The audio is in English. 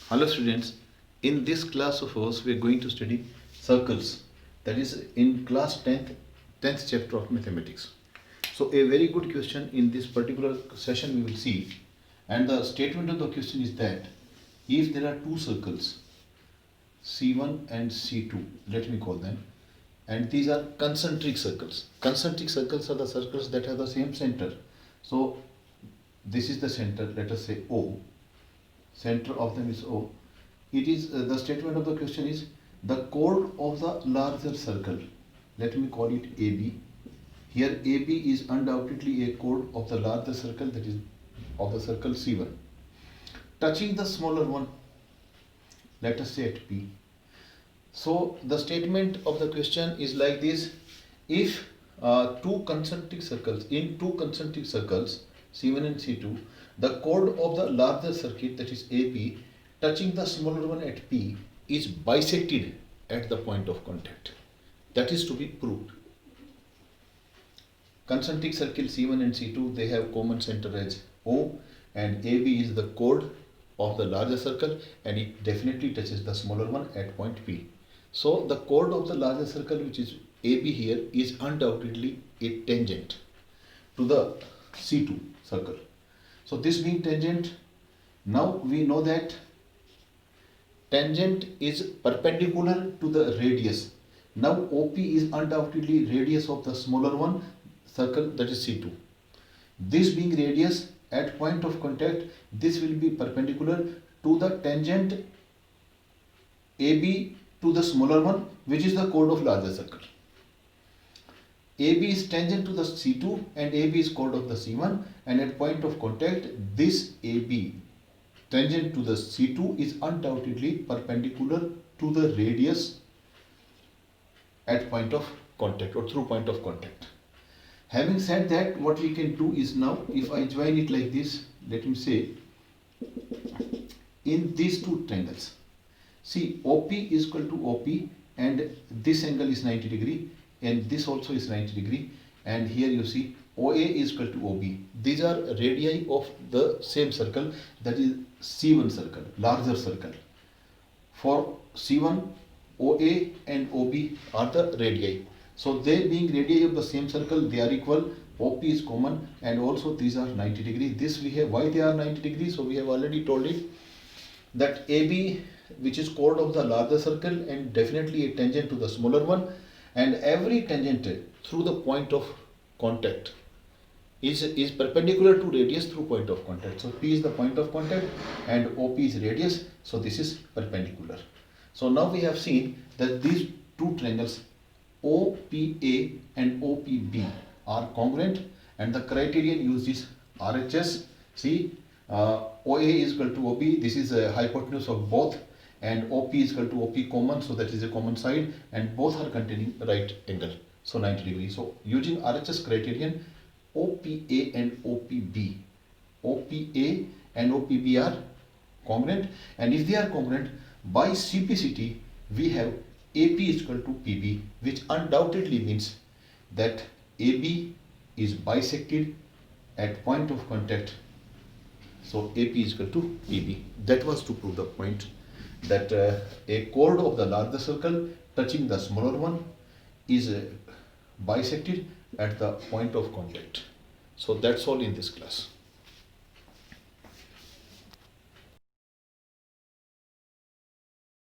Hello students, in this class of ours we are going to study circles, that is in class 10th chapter of mathematics. So a very good question in this particular session we will see, and the statement of the question is that if there are two circles C1 and C2, let me call them, and these are concentric circles. Concentric circles are the circles that have the same center. So this is the center, let us say O. Center of them is O. It is the statement of the question is the chord of the larger circle. Let me call it AB. Here AB is undoubtedly a chord of the larger circle, that is of the circle C1. Touching the smaller one, let us say at P. So the statement of the question is like this: if two concentric circles C1 and C2, the chord of the larger circuit, that is AP, touching the smaller one at P is bisected at the point of contact. That is to be proved. Concentric circle C1 and C2, they have common center as O, and AB is the chord of the larger circle, and it definitely touches the smaller one at point P. So the chord of the larger circle, which is AB here, is undoubtedly a tangent to the C2 circle. So this being tangent, now we know that tangent is perpendicular to the radius. Now OP is undoubtedly radius of the smaller one circle, that is C2. This being radius, at point of contact, this will be perpendicular to the tangent AB to the smaller one, which is the chord of larger circle. AB is tangent to the C2 and AB is chord of the C1, and at point of contact, this AB tangent to the C2 is undoubtedly perpendicular to the radius at point of contact or through point of contact. Having said that, what we can do is, now if I join it like this, let me say in these two triangles, see OP is equal to OP, and this angle is 90 degree and this also is 90 degree, and here you see OA is equal to OB. These are radii of the same circle, that is C1 circle, larger circle. For C1, OA and OB are the radii. So they being radii of the same circle, they are equal. OP is common, and also these are 90 degree. This we have, why they are 90 degree? So we have already told it that AB, which is chord of the larger circle and definitely a tangent to the smaller one, and every tangent through the point of contact is perpendicular to radius through point of contact. So P is the point of contact and OP is radius, so this is perpendicular. So now we have seen that these two triangles OPA and OPB are congruent, and the criterion used is RHS. See, OA is equal to OB, this is a hypotenuse of both, and OP is equal to OP common, so that is a common side, and both are containing right angle, so 90 degrees. So using RHS criterion, OPA and OPB are congruent, and if they are congruent, by CPCT we have AP is equal to PB, which undoubtedly means that AB is bisected at point of contact. So AP is equal to PB. That was to prove the point that a chord of the larger circle touching the smaller one is bisected at the point of contact. So that's all in this class.